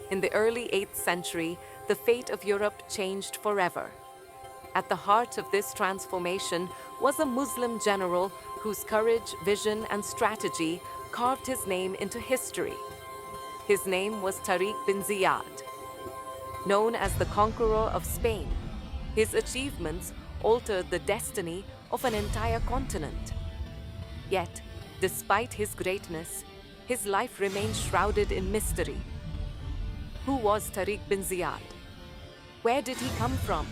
In the early 8th century, the fate of Europe changed forever. At the heart of this transformation was a Muslim general whose courage, vision, and strategy carved his name into history. His name was Tariq bin Ziyad. Known as the Conqueror of Spain, his achievements altered the destiny of an entire continent. Yet, despite his greatness, his life remained shrouded in mystery. Who was Tariq bin Ziyad? Where did he come from?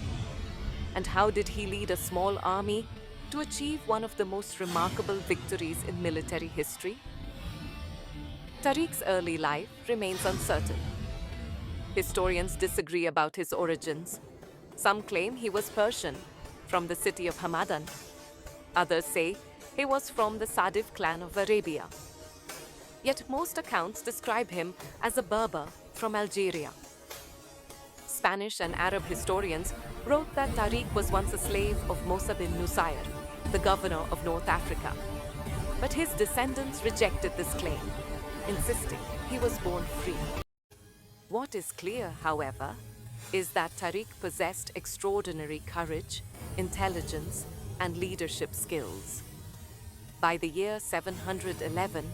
And how did he lead a small army to achieve one of the most remarkable victories in military history? Tariq's early life remains uncertain. Historians disagree about his origins. Some claim he was Persian, from the city of Hamadan. Others say he was from the Sadif clan of Arabia. Yet most accounts describe him as a Berber from Algeria. Spanish and Arab historians wrote that Tariq was once a slave of Musa bin Nusayr, the governor of North Africa. But his descendants rejected this claim, insisting he was born free. What is clear, however, is that Tariq possessed extraordinary courage, intelligence, and leadership skills. By the year 711,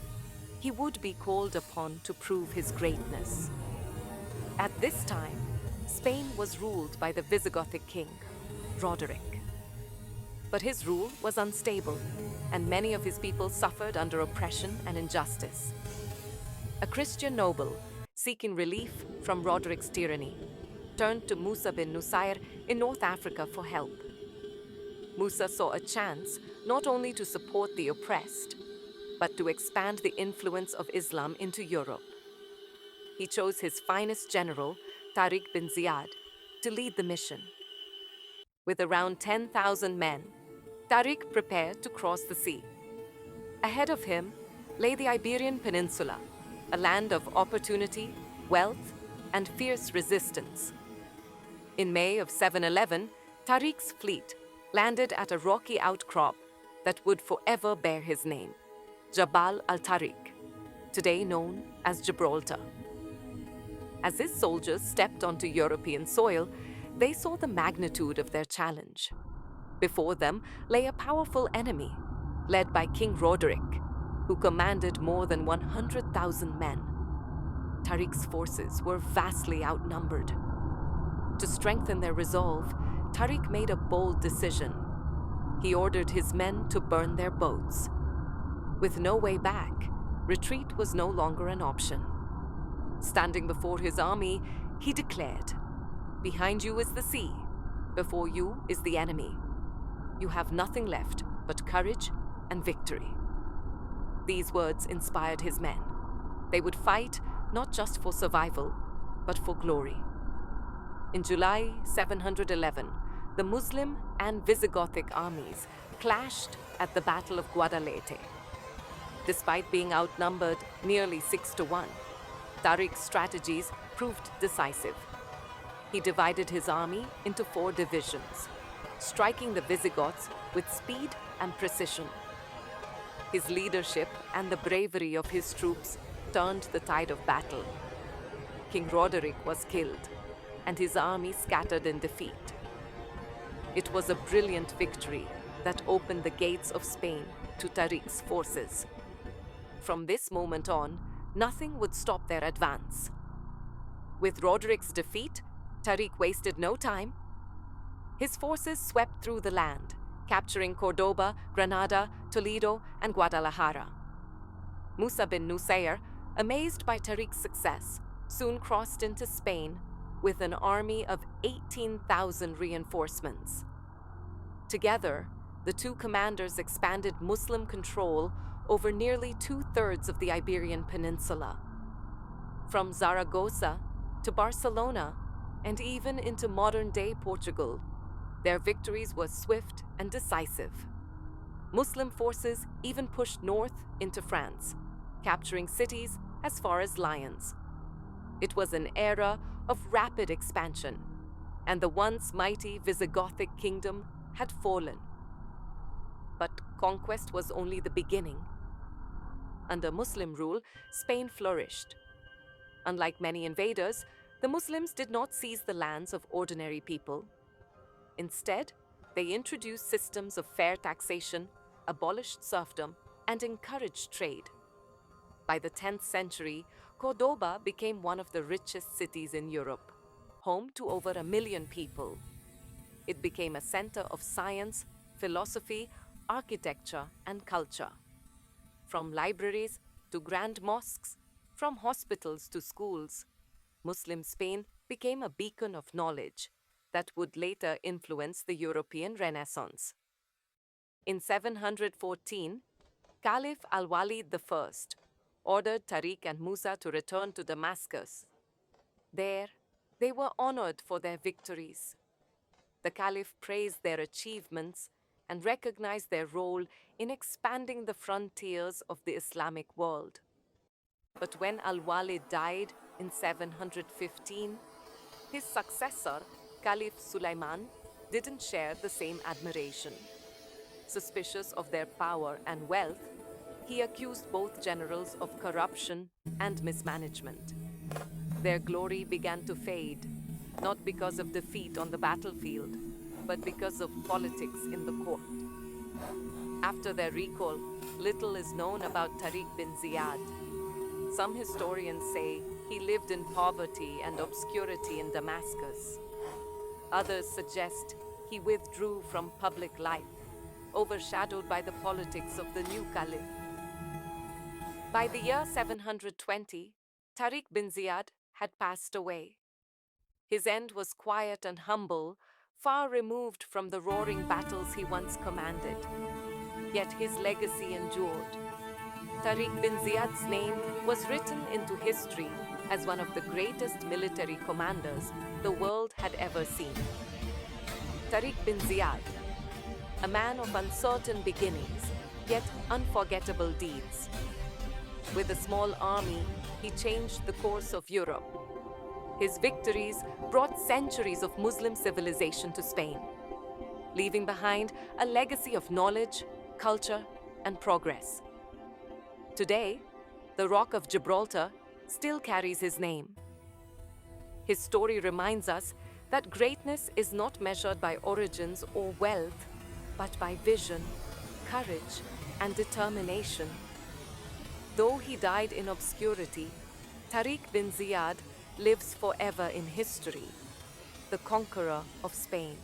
he would be called upon to prove his greatness. At this time, Spain was ruled by the Visigothic king, Roderick. But his rule was unstable, and many of his people suffered under oppression and injustice. A Christian noble, seeking relief from Roderick's tyranny, turned to Musa bin Nusayr in North Africa for help. Musa saw a chance not only to support the oppressed, but to expand the influence of Islam into Europe. He chose his finest general, Tariq bin Ziyad, to lead the mission. With around 10,000 men, Tariq prepared to cross the sea. Ahead of him lay the Iberian Peninsula, a land of opportunity, wealth, and fierce resistance. In May of 711, Tariq's fleet landed at a rocky outcrop that would forever bear his name, Jabal al-Tariq, today known as Gibraltar. As his soldiers stepped onto European soil, they saw the magnitude of their challenge. Before them lay a powerful enemy, led by King Roderick, who commanded more than 100,000 men. Tariq's forces were vastly outnumbered. To strengthen their resolve, Tariq made a bold decision. He ordered his men to burn their boats. With no way back, retreat was no longer an option. Standing before his army, he declared, "Behind you is the sea, before you is the enemy. You have nothing left but courage and victory." These words inspired his men. They would fight not just for survival, but for glory. In July 711, the Muslim and Visigothic armies clashed at the Battle of Guadalete. Despite being outnumbered nearly 6-1, Tariq's strategies proved decisive. He divided his army into 4 divisions, striking the Visigoths with speed and precision. His leadership and the bravery of his troops turned the tide of battle. King Roderick was killed, and his army scattered in defeat. It was a brilliant victory that opened the gates of Spain to Tariq's forces. From this moment on, nothing would stop their advance. With Roderick's defeat, Tariq wasted no time. His forces swept through the land, capturing Cordoba, Granada, Toledo, and Guadalajara. Musa bin Nusayr, amazed by Tariq's success, soon crossed into Spain with an army of 18,000 reinforcements. Together, the two commanders expanded Muslim control over nearly 2/3 of the Iberian Peninsula. From Zaragoza to Barcelona and even into modern-day Portugal, their victories were swift and decisive. Muslim forces even pushed north into France, capturing cities as far as Lyons. It was an era of rapid expansion, and the once mighty Visigothic kingdom had fallen. But conquest was only the beginning. Under Muslim rule, Spain flourished. Unlike many invaders, the Muslims did not seize the lands of ordinary people. Instead, they introduced systems of fair taxation, abolished serfdom, and encouraged trade. By the 10th century, Cordoba became one of the richest cities in Europe, home to over 1 million people. It became a center of science, philosophy, architecture, and culture. From libraries to grand mosques, from hospitals to schools, Muslim Spain became a beacon of knowledge that would later influence the European Renaissance. In 714, Caliph Al-Walid I ordered Tariq and Musa to return to Damascus. There, they were honored for their victories. The Caliph praised their achievements and recognized their role in expanding the frontiers of the Islamic world. But when Al-Walid died in 715, his successor, Caliph Suleiman, didn't share the same admiration. Suspicious of their power and wealth, he accused both generals of corruption and mismanagement. Their glory began to fade, not because of defeat on the battlefield, but because of politics in the court. After their recall, little is known about Tariq bin Ziyad. Some historians say he lived in poverty and obscurity in Damascus. Others suggest he withdrew from public life, overshadowed by the politics of the new caliph. By the year 720, Tariq bin Ziyad had passed away. His end was quiet and humble, far removed from the roaring battles he once commanded. Yet his legacy endured. Tariq bin Ziyad's name was written into history as one of the greatest military commanders the world had ever seen. Tariq bin Ziyad, a man of uncertain beginnings, yet unforgettable deeds. With a small army, he changed the course of Europe. His victories brought centuries of Muslim civilization to Spain, leaving behind a legacy of knowledge, culture, and progress. Today, the Rock of Gibraltar still carries his name. His story reminds us that greatness is not measured by origins or wealth, but by vision, courage, and determination. Though he died in obscurity, Tariq bin Ziyad lives forever in history, the conqueror of Spain.